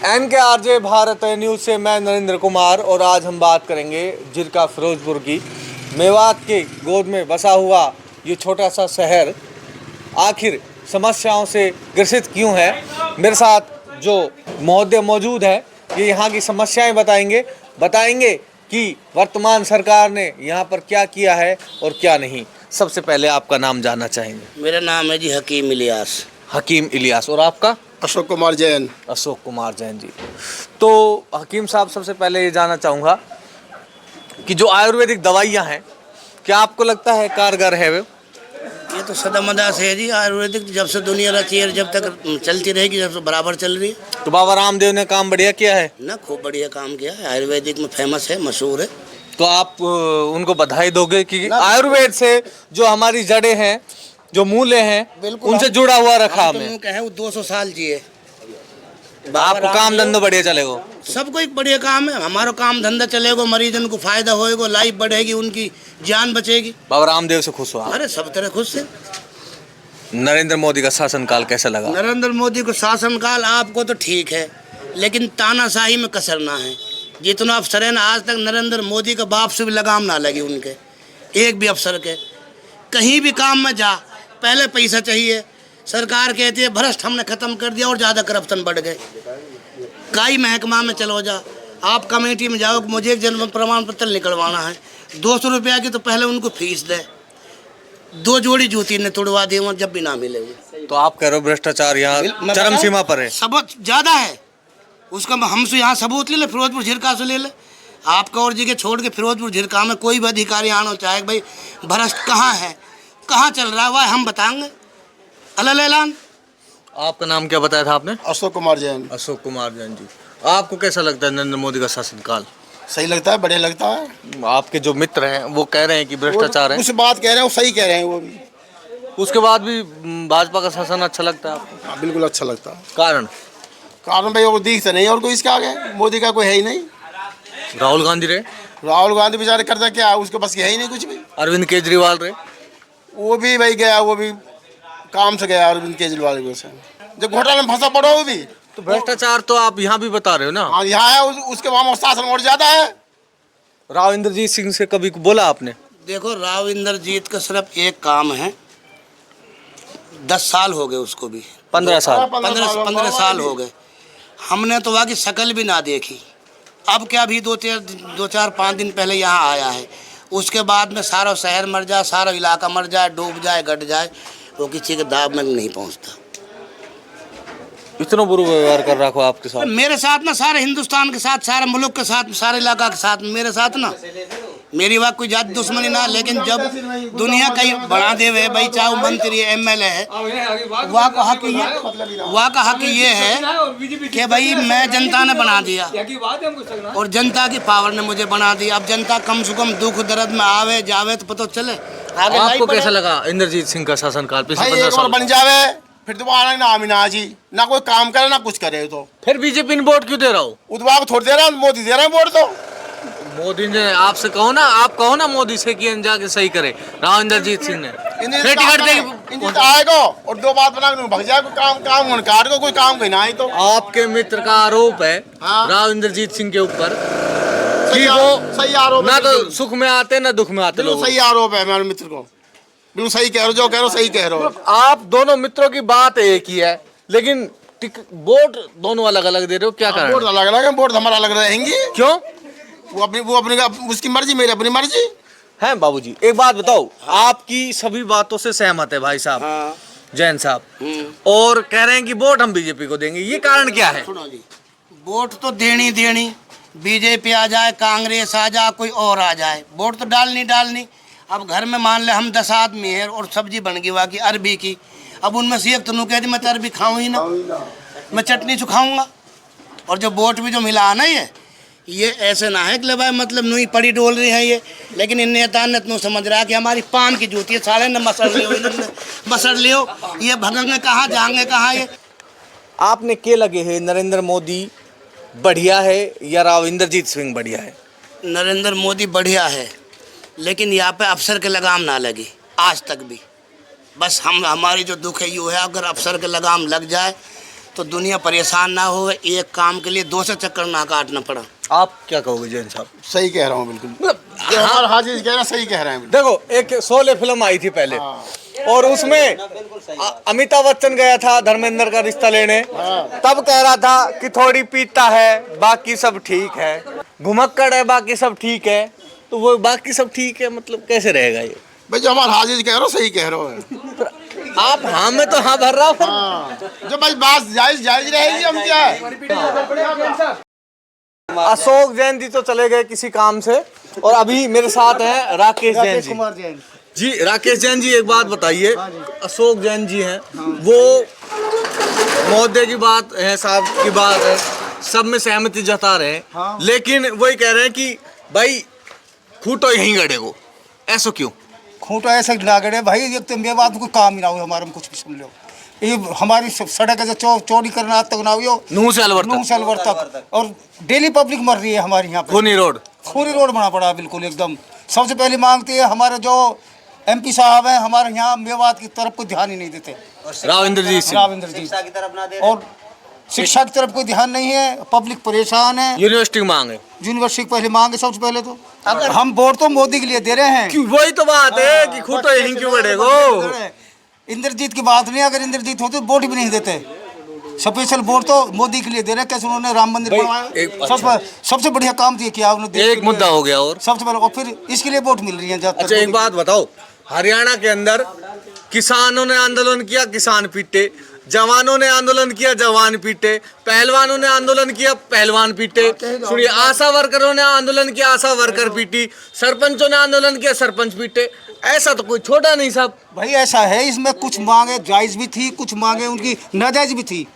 NKRJ Bharat news से मैं नरेंद्र कुमार और आज हम बात करेंगे जिरका फिरोजपुर की। मेवात के गोद में बसा हुआ ये छोटा सा शहर आखिर समस्याओं से ग्रसित क्यों है। मेरे साथ जो महोदय मौजूद है ये यहाँ की समस्याएं बताएंगे कि वर्तमान सरकार ने यहाँ पर क्या किया है और क्या नहीं। सबसे पहले आपका नाम जानना चाहेंगे। मेरा नाम है जी हकीम इलियास। हकीम इलियास। और आपका? अशोक कुमार जैन। अशोक कुमार जैन जी। तो हकीम साहब, सबसे पहले ये जानना चाहूँगा कि जो आयुर्वेदिक दवाइयाँ हैं क्या आपको लगता है कारगर है वो? ये तो सदामदा से है जी। आयुर्वेदिक जब से दुनिया रची है, जब तक चलती रहेगी, जब से बराबर चल रही है। तो बाबा रामदेव ने काम बढ़िया किया है ना, खूब बढ़िया काम किया है। आयुर्वेदिक में फेमस है, मशहूर है। तो आप उनको बधाई दोगे कि आयुर्वेद से जो हमारी जड़ें हैं, जो मूल्य हैं, उनसे जुड़ा हुआ रखा हमें। कहे वो 200 साल जिए। आपको काम धंधा बढ़िया चलेगा? सबको एक बढ़िया काम है। हमारा काम धंधा चलेगा, मरीजन को फायदा होएगा, लाइफ बढ़ेगी, उनकी जान बचेगी। बाबा रामदेव से खुश हो आप? अरे सब तरह खुश है। नरेंद्र मोदी का शासनकाल कैसा लगा? नरेंद्र मोदी को शासनकाल आपको तो ठीक है, लेकिन तानाशाही में कसरना है। जितना अफसर है ना, आज तक नरेंद्र मोदी का बाप से भी लगाम ना लगी उनके, एक भी अफसर के। कहीं भी काम में जा, पहले पैसा चाहिए। सरकार कहती है भ्रष्ट हमने ख़त्म कर दिया और ज़्यादा करप्शन बढ़ गए। कई महकमा में चलो जा, आप कमेटी में जाओ, मुझे एक जन्म प्रमाण पत्र निकलवाना है, 200 रुपया की तो पहले उनको फीस दे। 2 जोड़ी जूती ने तुड़वा दी वहाँ, जब भी ना मिले। तो आप कह रहे हो भ्रष्टाचार यहाँ चरम सीमा पर है? सबक ज़्यादा है। उसका हमसे यहाँ सबूत ले ले, फिरोजपुर झिरका से ले ले। आपका और जगह छोड़ के फिरोजपुर झिरका में कोई भी अधिकारी आना चाहे भाई भ्रष्ट कहाँ है, कहाँ चल रहा है, हम बताएंगे अलग ऐलान। आपका नाम क्या बताया था आपने? अशोक कुमार जैन। अशोक कुमार जैन जी। आपको कैसा लगता है नरेंद्र मोदी का शासनकाल? सही लगता है, बढ़िया लगता है। आपके जो मित्र हैं वो कह रहे हैं कि भ्रष्टाचार है। उस बात कह रहे हैं, वो सही कह रहे हैं वो भी। उसके बाद भी भाजपा का शासन अच्छा लगता है आपको? हाँ, बिल्कुल अच्छा लगता है। कारण भाई वो दिखते नहीं और कोई इसके आगे मोदी का कोई है ही नहीं। राहुल गांधी रहे, राहुल गांधी बेचारे करता क्या, उसके पास है ही नहीं कुछ भी। अरविंद केजरीवाल रहे, वो भी भाई गया, वो भी काम से गया अरविंद केजरीवाल को से। जब घोटाले में फंसा पड़ा वो भी। तो भ्रष्टाचार तो आप यहाँ भी बता रहे हो ना? हाँ, यहाँ है, उसके वहाँ शासन और ज्यादा है। राव इंद्रजीत सिंह से कभी बोला आपने? देखो, राव इंद्रजीत का सिर्फ एक काम है, 10 साल हो गए उसको भी। 15 साल 15 साल हो गए। हमने तो वहाँ की शक्ल भी ना देखी। अब क्या भी 2-4-5 दिन पहले यहाँ आया है, उसके बाद में सारा शहर मर जाए, सारा इलाका मर जाए, डूब जाए, घट जाए, वो किसी के दाव में नहीं पहुँचता। इतना बुरा व्यवहार कर रखा हो आपके साथ? मेरे साथ ना, सारे हिंदुस्तान के साथ, सारे मुल्क के साथ, सारे इलाका के साथ, मेरे साथ ना, मेरी वहाँ कोई जात दुश्मनी ना। लेकिन जब दुनिया कहीं बढ़ा देवे भाई, चाहे वो मंत्री है, MLA है, वहाँ का हक ये है कि भाई मैं जनता ने बना दिया और जनता की पावर ने मुझे बना दिया। अब जनता कम से कम दुख दर्द में आवे जावे तो पता चले आगे। आपको कैसा लगा इंद्रजीत सिंह का शासनकाल? भाई एक और बन जावे फिर दोबारा नाम ही ना जी, ना कोई काम करे ना कुछ करे। तो फिर बीजेपी ने वोट क्यों दे रहा हो? उदवा को थोड़ी दे रहा है, मोदी दे रहे हैं वोट। तो मोदी ने आपसे कहो ना, आप कहो ना मोदी से कि जाके सही करे। राव इंद्रजीत सिंह ने टिकट आएगा और 2 बात बना के भग जाएगा। काम काट को कोई काम कहीं ना आई। तो आपके मित्र का आरोप है राव इंद्रजीत सिंह के ऊपर कि वो सही आरोप ना तो सुख में आते ना दुख में आते लोग। सही आरोप है मेरे मित्र को, बिल्कुल सही कह रहे हो, जो कह रहे हो सही कह रहे हो। आप दोनों मित्रों की बात एक ही है, लेकिन वोट दोनों अलग अलग दे रहे हो, क्या कारण? वोट अलग अलग है, वोट हमारा अलग रहेंगे। क्यों? वो अपनी उसकी मर्जी, मेरी अपनी मर्जी है। बाबूजी एक बात बताओ, आपकी सभी बातों से सहमत है भाई साहब जैन साहब, और कह रहे हैं कि वोट हम बीजेपी को देंगे, ये कारण क्या है? सुनो जी, वोट तो देनी, बीजेपी आ जाए, कांग्रेस आ जाए, कोई और आ जाए, वोट तो डालनी। अब घर में मान ले हम 10 आदमी है और सब्जी बन गई वहाँ की अरबी की। अब उनमें से एक तो कह दी मैं तो अरबी खाऊँ ही ना, मैं चटनी चुखाऊँगा। और जो वोट भी जो मिला ना, ये ऐसे ना है कि भाई मतलब नहीं पड़ी डोल रही है ये। लेकिन इन नेता ने इतना समझ रहा है कि हमारी पान की जूती है, सारे ने मसड़ लियो, ये भगेंगे कहाँ, जाएंगे कहाँ ये। आपने के लगे है नरेंद्र मोदी बढ़िया है या राव इंद्रजीत सिंह बढ़िया है? नरेंद्र मोदी बढ़िया है, लेकिन यहाँ पे अफसर के लगाम ना लगी आज तक भी। बस हमारी जो दुख है ये है, अगर अफसर के लगाम लग जाए तो दुनिया परेशान ना हो, एक काम के लिए 2 से चक्कर ना काटना पड़ा। आप क्या कहोगे जैन साहब? सही कह रहा हूँ बिल्कुल, मतलब जो हमारा हाजिर कह रहे हैं सही कह रहे हैं। देखो, एक शोले फिल्म आई थी पहले, और उसमें अमिताभ बच्चन गया था धर्मेंद्र का रिश्ता लेने, तब कह रहा था कि थोड़ी पीता है बाकी सब ठीक है, घुमक्कड़ है बाकी सब ठीक है। तो वो बाकी सब ठीक है मतलब कैसे रहेगा ये? भाई जो हमारा हाजिर कह रहे हो सही कह रहे हो। आप हाँ में तो हाँ भर रहा हो। हाँ, जो भाई बात जायज जायज रहेगी, हम क्या है। अशोक जैन जी तो चले गए किसी काम से, और अभी मेरे साथ हैं राकेश जैन जी। जी राकेश जैन जी, एक बात बताइए, अशोक जैन जी हैं, वो महोदय की बात है, साहब की बात है, सब में सहमति जता रहे हैं, लेकिन वही कह रहे हैं कि भाई खूंटो यहीं गड़े को, ऐसा क्यों? खूंटा ऐसा ना गड़े भाई, एक तो मेरे बात कोई काम ही ना हो हमारे में, कुछ भी सुन लो। ये हमारी सड़क है जो चोरी करना आज तक ना हो, नूह से अलवर तक, और डेली पब्लिक मर रही है हमारे यहाँ पे। खूनी रोड बना पड़ा बिल्कुल एकदम। सबसे पहले मांगते हैं हमारे जो MP साहब हैं, हमारे यहाँ मेवात की तरफ कोई ध्यान ही नहीं देते, राविंद्र जी, और शिक्षा की तरफ कोई ध्यान नहीं है, पब्लिक परेशान है। यूनिवर्सिटी की मांग है, यूनिवर्सिटी पहले मांगे सबसे पहले तो, अगर हम वोट तो मोदी के लिए दे रहे हैं, वही तो बात है कि खूंटो यहीं क्यों गड़ेगो। इंद्रजीत की बात नहीं, अगर इंद्रजीत होते वोट भी नहीं देते, स्पेशल वोट तो मोदी के लिए दे रहे हैं। कैसे उन्होंने राम मंदिर बनवाया, सबसे बढ़िया काम किया उन्होंने। एक मुद्दा हो गया और सबसे पहले, और फिर इसके लिए वोट मिल रही है। अच्छा एक बात बताओ, हरियाणा के अंदर किसानों ने आंदोलन किया, किसान पीटे, जवानों ने आंदोलन किया, जवान पीटे, पहलवानों ने आंदोलन किया, पहलवान पीटे, सुनिए, आशा वर्करों ने आंदोलन किया, आशा वर्कर पीटी, सरपंचों ने आंदोलन किया, सरपंच पीटे। ऐसा तो कोई छोटा नहीं साहब। भाई ऐसा है, इसमें कुछ मांगे जायज भी थी, कुछ मांगे उनकी नाजायज भी थी।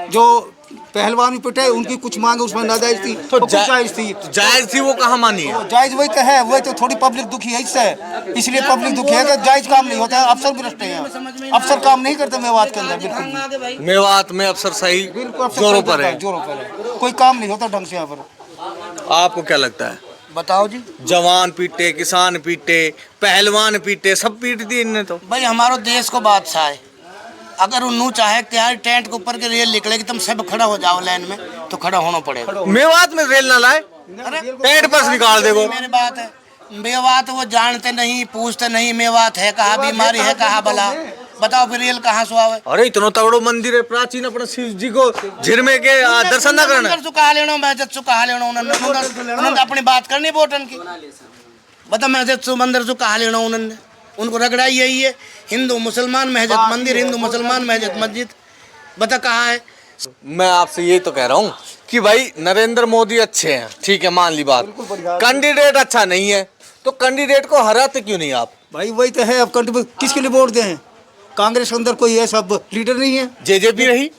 जो पहलवान भी पिटे उनकी कुछ मांगे उसमें नाजायज थी, तो जायज थी। जायज थी वो कहाँ मानी है? जायज वही तो है, वही तो थोड़ी पब्लिक दुखी है इससे, इसलिए पब्लिक दुखी है कि जायज काम नहीं होता है। अफसर भी रखते हैं, अफसर काम नहीं करते मेवात के अंदर बिल्कुल। मेवात में अफसर सही जोरों पर है, कोई काम नहीं होता ढंग से यहाँ पर। आपको क्या लगता है? बताओ जी। जवान पीटे, किसान पीटे, पहलवान पीटे, सब पीट दी इनने तो। भाई हमारो देश को बादशाह है, अगर उन्नू चाहे क्या टेंट के ऊपर के रेल निकलेगी, तुम सब खड़ा हो जाओ लाइन में, तो खड़ा होना पड़ेगा। मेवात में रेल ना लाए, टेंट पर निकाल देगो। मेरी बात है, मेवात वो जानते नहीं, पूछते नहीं मेवात है कहाँ, बीमारी है कहाँ, भला बताओ फिर रेल कहाँ से आवे। अरे इतना तगड़ो मंदिर है प्राचीन, अपने शिव जी को झिरमे के दर्शन ना करना। कहा लेना महजत सु कहा लेना, उन्होंने अपनी बात करनी वोटन की। बता महजत सु मंदिर सु कहा लेना, उन्होंने उनको रगड़ा यही है, हिंदू मुसलमान महजत मंदिर, हिंदू मुसलमान महजत मस्जिद। बता कहाँ है? मैं आपसे ये तो कह रहा हूँ कि भाई नरेंद्र मोदी अच्छे हैं, ठीक है, मान ली बात, कैंडिडेट अच्छा नहीं है, तो कैंडिडेट को हराते क्यों नहीं आप? भाई वही तो है, अब किसके लिए वोट दें? कांग्रेस के अंदर कोई है सब लीडर नहीं है। जेजेपी रही,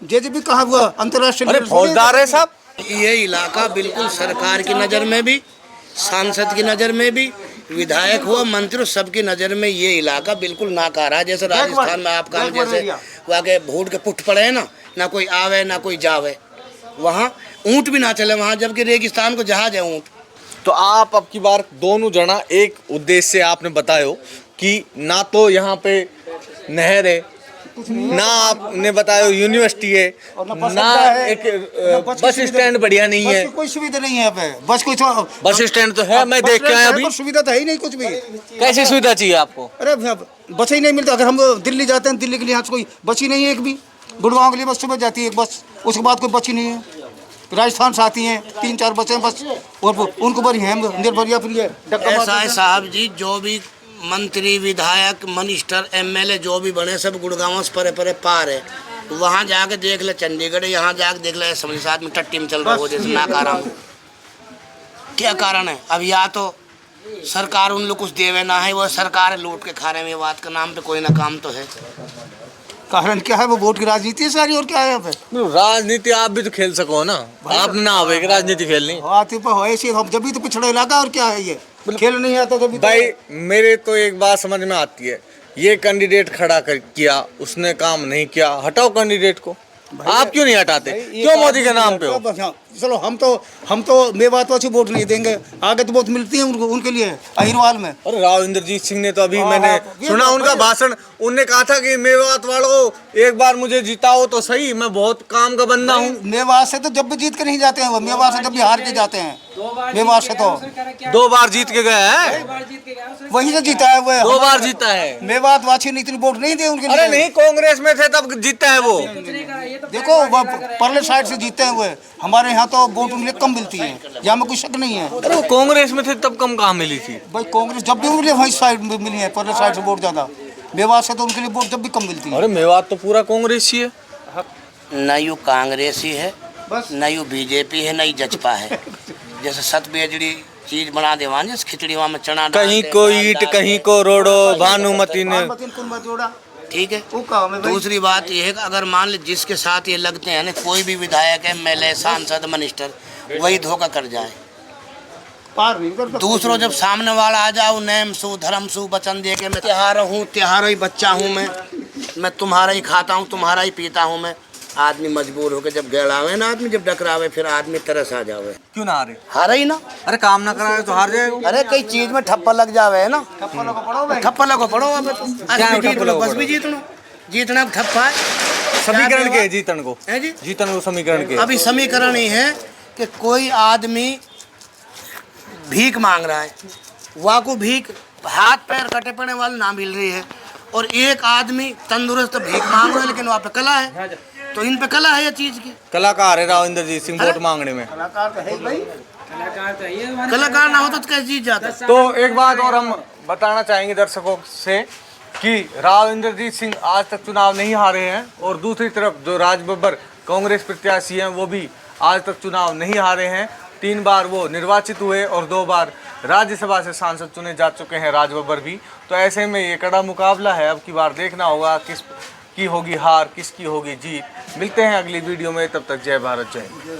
जेजेपी कहाँ हुआ अंतर्राष्ट्रीय? अरे फौजदार है साहब। ये इलाका बिल्कुल सरकार की नज़र में भी, सांसद की नज़र में भी, विधायक हो मंत्री सबकी नज़र में ये इलाका बिल्कुल नाकारा है। जैसे राजस्थान में आप काम जैसे वहाँ के भूट के पुट पड़े हैं ना कोई आवे ना कोई जावे, वहाँ ऊँट भी ना चले वहाँ, जबकि रेगिस्तान को जहाज है ऊँट। तो आप अब की बार दोनों जना एक उद्देश्य से आपने बतायो कि ना तो यहाँ पे नहर है, ना आपने बताया यूनिवर्सिटी है, ना एक बस स्टैंड बढ़िया नहीं है, कोई सुविधा नहीं है पे। बस स्टैंड तो है, मैं देख के आया अभी, सुविधा तो है ही नहीं कुछ भी। कैसी सुविधा चाहिए आपको? अरे बस ही नहीं मिलता। अगर हम दिल्ली जाते हैं, दिल्ली के लिए यहाँ से कोई बस ही नहीं है एक भी। गुड़गांव के लिए बस सुबह जाती है एक बस, उसके बाद कोई बस ही नहीं है। राजस्थान से आती हैं 3-4 बसें बस, और उनको बड़ी है निर्भरिया फिर। ऐसा है साहब जी, जो भी मंत्री विधायक मिनिस्टर MLA जो भी बने सब गुड़गांव से परे परे पार है। वहाँ जाके देख ले चंडीगढ़, यहाँ जाके देख ले समझ साथ में टट्टी में चल रहा हो जैसे नाकारा में। क्या कारण है? अब या तो सरकार उन लोग कुछ देवे ना है, वो सरकार लूट के खा रहे हैं, बात का नाम पे कोई ना काम तो है। कारण क्या है? वो वोट की राजनीति है सारी, और क्या है यहाँ पे? राजनीति आप भी तो खेल सको ना, आपने ना आवे राजनीति खेलनी आती हो ऐसी, हम जब भी तो पिछड़ा इलाका, और क्या है ये खेल नहीं आता तभी। भाई मेरे तो एक बात समझ में आती है, ये कैंडिडेट खड़ा कर किया, उसने काम नहीं किया, हटाओ कैंडिडेट को। आप क्यों नहीं हटाते? क्यों मोदी के नाम पे हो? चलो हम तो मेवात से वोट नहीं देंगे, आगे तो वोट मिलती है उनको, उनके लिए अहिरवाल में। अरे राव इंद्रजीत सिंह ने तो अभी हाँ, मैंने हाँ, सुना ये उनका भाषण, उनने कहा था कि मेवात वालों एक बार मुझे जिताओ तो सही, मैं बहुत काम का बंदा हूँ। मेवात से तो जब भी जीत कर नहीं जाते हैं वो, मेवात से जब भी हार के जाते हैं, मेवात से तो 2 बार जीत के गए हैं, वहीं से जीता है वो। 2 बार जीता है। मेवात वासी ने इतनी वोट नहीं दिए उनके लिए। अरे नहीं, कांग्रेस में थे तब जीता है वो। देखो वो परले साइड से जीते हैं वो, हमारे यहाँ तो वोट उनके लिए कम मिलती है, यहाँ में कोई शक नहीं है। अरे वो कांग्रेस में थे तब कम कहाँ मिली थी? भाई कांग्रेस जब भी उनके लिए वही साइड में मिली है, परले साइड से वोट ज़्यादा, मेवात से तो उनके लिए वोट जब भी कम मिलती है। अरे मेवात तो पूरा कांग्रेस ही है। न यू कांग्रेस ही है, बस न यू बीजेपी है, न ही जजपा है। जैसे सत बेजड़ी चीज बना देवान, जैसे खिचड़ी में चना डाल कहीं दे, को दाल ईट, डाल कहीं दे। को रोडो, भानुमति ने। ठीक है। वो काम है भाई। दूसरी बात यह है कि अगर मान ली जिसके साथ ये लगते हैं ना, कोई भी विधायक एमएलए सांसद मिनिस्टर वही धोखा कर जाए, पार नहीं करता। दूसरों जब सामने वाला आ जाओ नेम सु धर्म सु वचन दे के मैं त्योहार हूँ, त्योहार ही बच्चा हूँ, मैं तुम्हारा ही खाता हूँ, तुम्हारा ही पीता हूँ मैं, आदमी मजबूर होकर जब गड़ावे ना, आदमी जब डकरावे फिर आदमी तरस आ जावे। क्यों ना हारे? हारा ही ना। अरे काम ना कराए तो हार जाएगा। अरे कई चीज में ठप्पा लग जावे है ना, ठप्पा लगो पड़ो भाई। ठप्पा लगो पड़ो अब तो। क्या आज भी जीत ठप्पा लो, लगो बस पड़ो? भी जीत लो, जीतना ठप्पा है। समीकरण के जीतन को, है जी। जीतन को समीकरण के। अभी समीकरण ही है कि कोई आदमी भीख मांग रहा है, वाको भीख हाथ पैर कटे पड़े वाले ना मिल रही है, और एक आदमी तंदुरुस्त भीख मांग रहा है, लेकिन वहाँ पे कला है, तो इन पे कला है ये चीज की। कलाकार है राव इंद्रजीत सिंह वोट मांगने में। कलाकार तो है ही भाई। कलाकार ना हो तो कैसे जीत जाता? तो एक बात और हम बताना चाहेंगे दर्शकों से कि राव इंद्रजीत सिंह आज तक चुनाव नहीं हारे हैं, और दूसरी तरफ जो राज बब्बर कांग्रेस प्रत्याशी हैं वो भी आज तक चुनाव नहीं हारे हैं। 3 बार वो निर्वाचित हुए और 2 बार राज्यसभा से सांसद चुने जा चुके हैं राज बब्बर भी। तो ऐसे में ये कड़ा मुकाबला है, अब की बार देखना होगा किस की होगी हार, किसकी होगी जीत। मिलते हैं अगली वीडियो में, तब तक जय भारत जय हिंद।